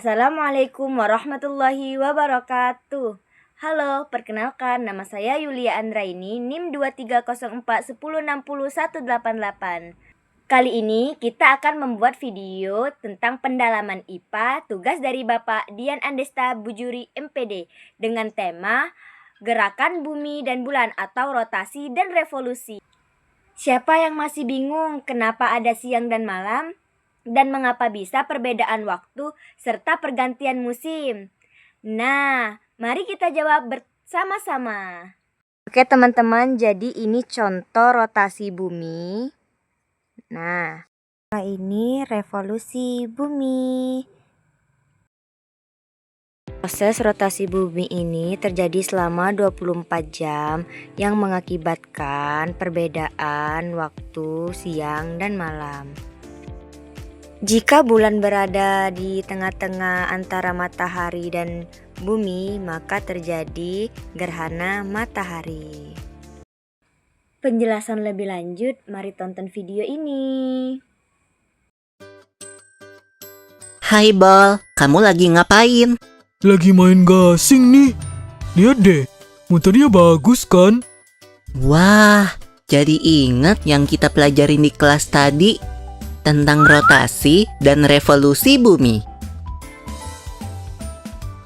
Assalamualaikum warahmatullahi wabarakatuh. Halo, perkenalkan nama saya Yulia Andraini, NIM 2304106018. Kali ini kita akan membuat video tentang pendalaman IPA tugas dari Bapak Dian Andesta Bujuri MPD dengan tema Gerakan Bumi dan Bulan atau Rotasi dan Revolusi. Siapa yang masih bingung kenapa ada siang dan malam? Dan mengapa bisa perbedaan waktu serta pergantian musim? Nah, mari kita jawab bersama-sama. Oke teman-teman, jadi ini contoh rotasi bumi. Nah, ini revolusi bumi. Proses rotasi bumi ini terjadi selama 24 jam yang mengakibatkan perbedaan waktu siang dan malam. Jika bulan berada di tengah-tengah antara matahari dan bumi, maka terjadi gerhana matahari. Penjelasan lebih lanjut, mari tonton video ini. Hai Bol, kamu lagi ngapain? Lagi main gasing nih. Lihat deh, muternya bagus kan? Wah, jadi ingat yang kita pelajarin di kelas tadi tentang rotasi dan revolusi bumi.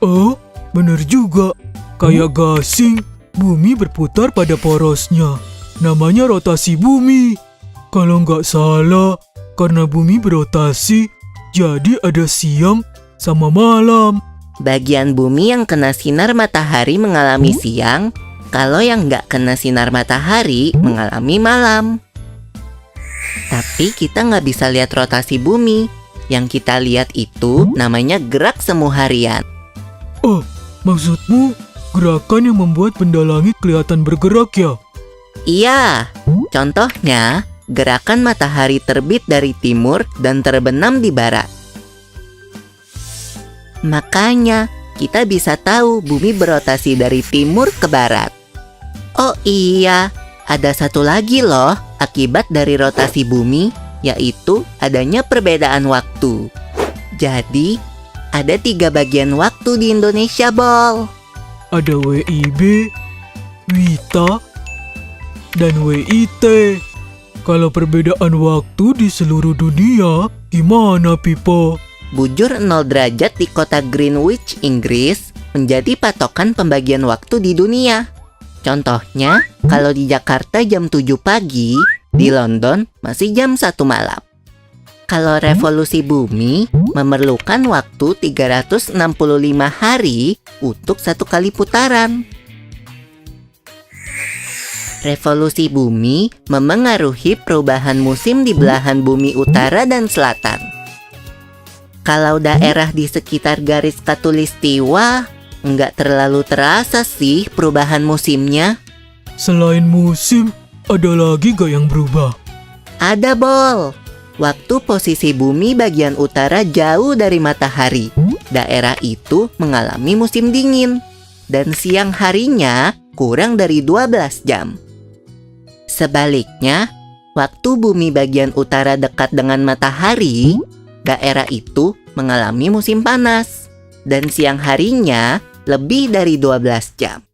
Oh, bener juga. Kayak gasing, bumi berputar pada porosnya. Namanya rotasi bumi. Kalau nggak salah, karena bumi berotasi, jadi ada siang sama malam. Bagian bumi yang kena sinar matahari mengalami siang, kalau yang nggak kena sinar matahari mengalami malam. Tapi kita nggak bisa lihat rotasi bumi. Yang kita lihat itu namanya gerak semu harian. Oh, maksudmu gerakan yang membuat benda langit kelihatan bergerak ya? Iya, contohnya gerakan matahari terbit dari timur dan terbenam di barat. Makanya kita bisa tahu bumi berotasi dari timur ke barat. Oh iya, ada satu lagi loh akibat dari rotasi bumi, yaitu adanya perbedaan waktu. Jadi, ada 3 bagian waktu di Indonesia, Bol. Ada WIB, WITA, dan WIT. Kalau perbedaan waktu di seluruh dunia, gimana Pipo? Bujur 0 derajat di kota Greenwich, Inggris, menjadi patokan pembagian waktu di dunia. Contohnya, kalau di Jakarta jam 7 pagi, di London masih jam 1 malam. Kalau revolusi bumi memerlukan waktu 365 hari untuk 1 kali putaran. Revolusi bumi memengaruhi perubahan musim di belahan bumi utara dan selatan. Kalau daerah di sekitar garis khatulistiwa, nggak terlalu terasa sih perubahan musimnya. Selain musim, ada lagi gak yang berubah? Ada, Bol. Waktu posisi bumi bagian utara jauh dari matahari, daerah itu mengalami musim dingin. Dan siang harinya kurang dari 12 jam. Sebaliknya, waktu bumi bagian utara dekat dengan matahari, daerah itu mengalami musim panas. Dan siang harinya lebih dari 12 jam.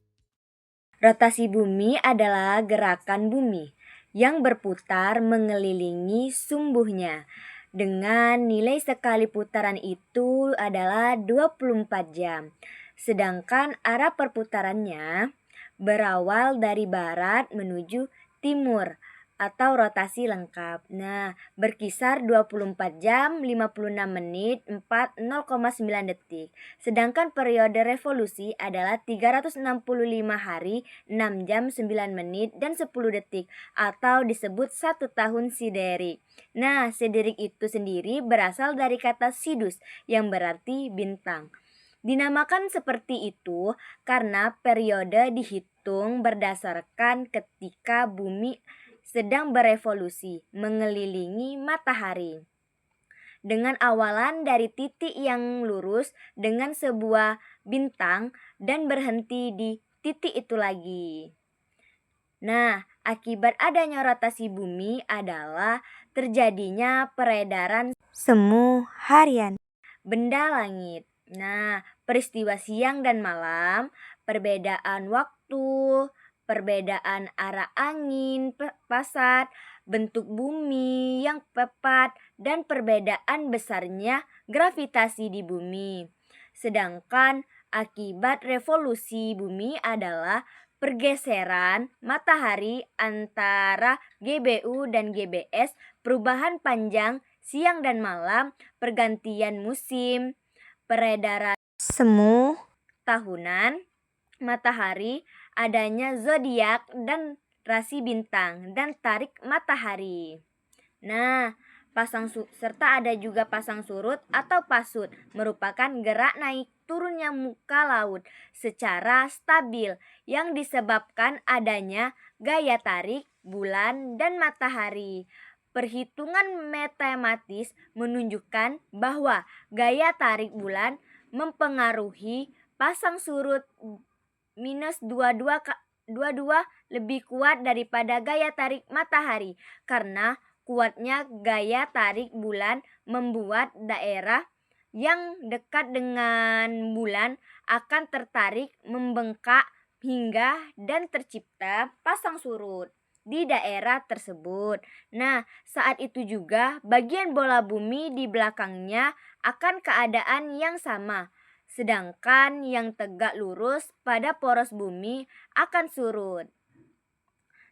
Rotasi bumi adalah gerakan bumi yang berputar mengelilingi sumbunya. Dengan nilai sekali putaran itu adalah 24 jam. Sedangkan arah perputarannya berawal dari barat menuju timur atau rotasi lengkap. Nah, berkisar 24 jam, 56 menit, 0,9 detik. Sedangkan periode revolusi adalah 365 hari, 6 jam, 9 menit, dan 10 detik. Atau disebut 1 tahun siderik. Nah, siderik itu sendiri berasal dari kata sidus yang berarti bintang. Dinamakan seperti itu karena periode dihitung berdasarkan ketika bumi sedang berevolusi mengelilingi matahari dengan awalan dari titik yang lurus dengan sebuah bintang dan berhenti di titik itu lagi. Nah, akibat adanya rotasi bumi adalah terjadinya peredaran semu harian benda langit. Nah, peristiwa siang dan malam, perbedaan waktu, perbedaan arah angin, pasat, bentuk bumi yang tepat, dan perbedaan besarnya gravitasi di bumi. Sedangkan akibat revolusi bumi adalah pergeseran matahari antara GBU dan GBS, perubahan panjang siang dan malam, pergantian musim, peredaran semu tahunan matahari, adanya zodiak dan rasi bintang, dan tarik matahari. Nah, serta ada juga pasang surut atau pasut, merupakan gerak naik turunnya muka laut secara stabil yang disebabkan adanya gaya tarik bulan dan matahari. Perhitungan matematis menunjukkan bahwa gaya tarik bulan mempengaruhi pasang surut minus 22 lebih kuat daripada gaya tarik matahari, karena kuatnya gaya tarik bulan membuat daerah yang dekat dengan bulan akan tertarik membengkak hingga dan tercipta pasang surut di daerah tersebut. Nah, saat itu juga bagian bola bumi di belakangnya akan keadaan yang sama, sedangkan yang tegak lurus pada poros bumi akan surut.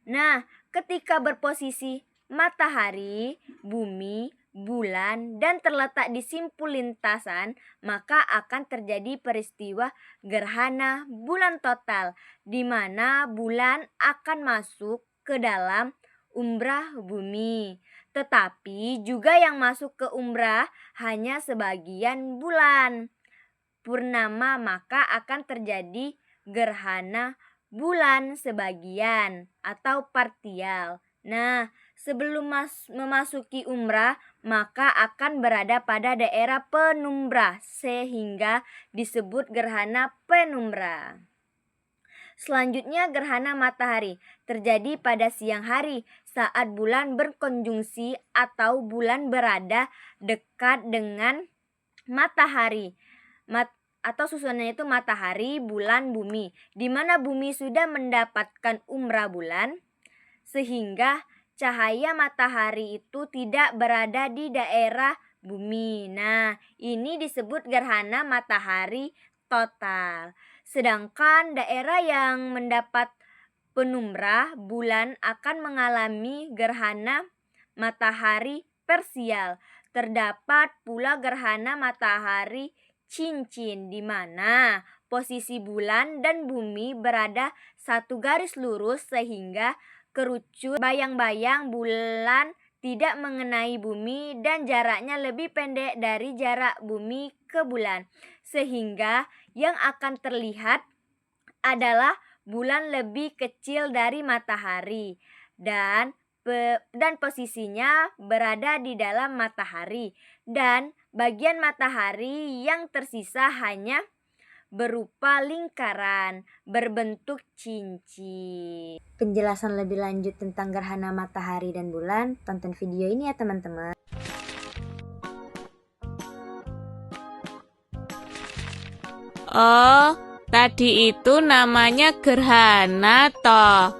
Nah, ketika berposisi matahari, bumi, bulan, dan terletak di simpul lintasan, maka akan terjadi peristiwa gerhana bulan total, di mana bulan akan masuk ke dalam umbrah bumi. Tetapi juga yang masuk ke umbrah hanya sebagian bulan purnama, maka akan terjadi gerhana bulan sebagian atau partial. Nah, sebelum memasuki umrah, maka akan berada pada daerah penumbra sehingga disebut gerhana penumbra. Selanjutnya gerhana matahari terjadi pada siang hari saat bulan berkonjungsi atau bulan berada dekat dengan matahari. Atau susunannya itu matahari, bulan, bumi, di mana bumi sudah mendapatkan umrah bulan, sehingga cahaya matahari itu tidak berada di daerah bumi. Nah, ini disebut gerhana matahari total. Sedangkan daerah yang mendapat penumbrah bulan akan mengalami gerhana matahari parsial. Terdapat pula gerhana matahari cincin, di mana posisi bulan dan bumi berada satu garis lurus sehingga kerucut bayang-bayang bulan tidak mengenai bumi dan jaraknya lebih pendek dari jarak bumi ke bulan, sehingga yang akan terlihat adalah bulan lebih kecil dari matahari dan posisinya berada di dalam matahari, dan bagian matahari yang tersisa hanya berupa lingkaran berbentuk cincin. Penjelasan lebih lanjut tentang gerhana matahari dan bulan, tonton video ini ya teman-teman. Oh, tadi itu namanya gerhana toh.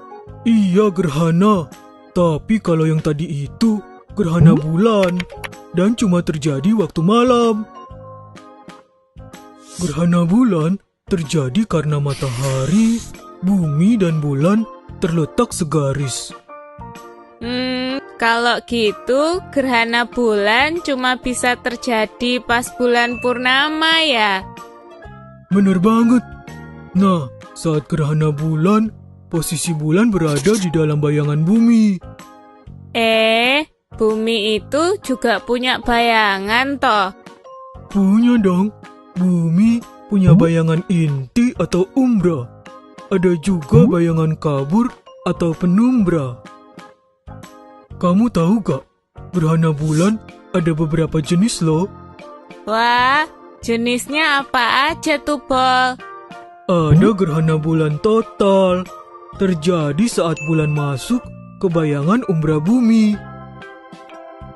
Iya, gerhana. Tapi kalau yang tadi itu gerhana bulan dan cuma terjadi waktu malam. Gerhana bulan terjadi karena matahari, bumi, dan bulan terletak segaris. Kalau gitu gerhana bulan cuma bisa terjadi pas bulan purnama ya? Bener banget. Nah, saat gerhana bulan, posisi bulan berada di dalam bayangan bumi. Bumi itu juga punya bayangan toh? Punya dong. Bumi punya bayangan inti atau umbra. Ada juga bayangan kabur atau penumbra. Kamu tahu gak? Gerhana bulan ada beberapa jenis loh. Wah, jenisnya apa aja tuh, Bol? Ada gerhana bulan total. Terjadi saat bulan masuk ke bayangan umbra bumi.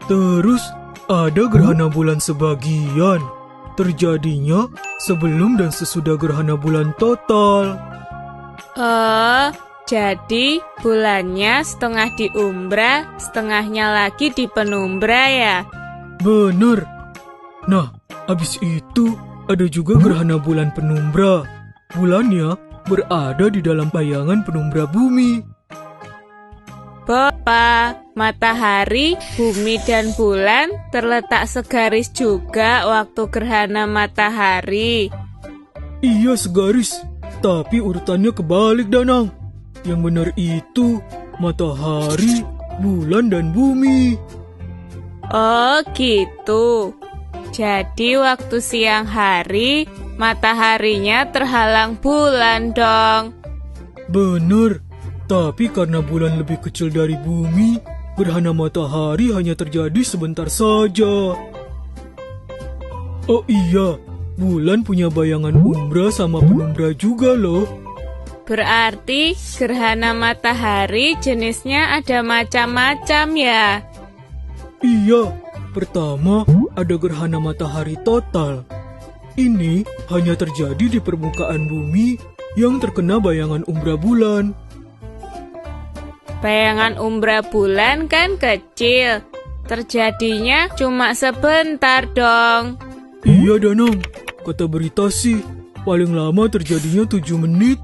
Terus ada gerhana bulan sebagian. Terjadinya sebelum dan sesudah gerhana bulan total. Oh, jadi bulannya setengah di umbra, setengahnya lagi di penumbra ya? Bener. Nah, habis itu ada juga gerhana bulan penumbra. Bulannya berada di dalam bayangan penumbra bumi. Bapak, matahari, bumi, dan bulan terletak segaris juga waktu gerhana matahari. Iya segaris, tapi urutannya kebalik Danang. Yang benar itu matahari, bulan, dan bumi. Oh gitu. Jadi waktu siang hari, mataharinya terhalang bulan dong. Bener, tapi karena bulan lebih kecil dari bumi, gerhana matahari hanya terjadi sebentar saja. Oh iya, bulan punya bayangan umbra sama penumbra juga loh. Berarti gerhana matahari jenisnya ada macam-macam ya? Iya, pertama ada gerhana matahari total. Ini hanya terjadi di permukaan bumi yang terkena bayangan umbra bulan. Bayangan umbra bulan kan kecil, terjadinya cuma sebentar dong. Iya Danang, kata berita sih, paling lama terjadinya 7 menit.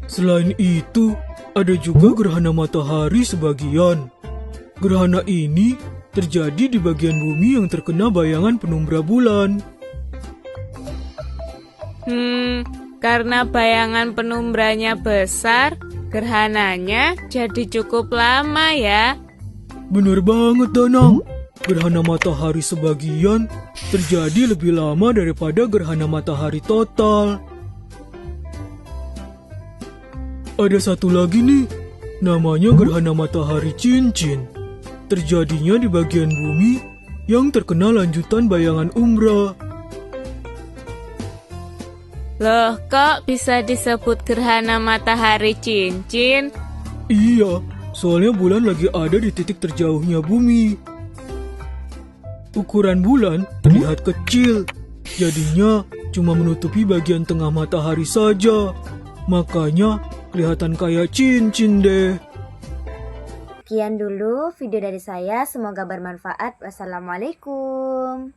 Selain itu, ada juga gerhana matahari sebagian. Gerhana ini terjadi di bagian bumi yang terkena bayangan penumbra bulan. Karena bayangan penumbranya besar, gerhananya jadi cukup lama ya. Bener banget Danang, gerhana matahari sebagian terjadi lebih lama daripada gerhana matahari total. Ada satu lagi nih, namanya gerhana matahari cincin. Terjadinya di bagian bumi yang terkena lanjutan bayangan umbra. Loh, kok bisa disebut gerhana matahari cincin? Iya, soalnya bulan lagi ada di titik terjauhnya bumi. Ukuran bulan terlihat kecil, jadinya cuma menutupi bagian tengah matahari saja. Makanya kelihatan kayak cincin deh. Sekian dulu video dari saya, semoga bermanfaat. Wassalamualaikum.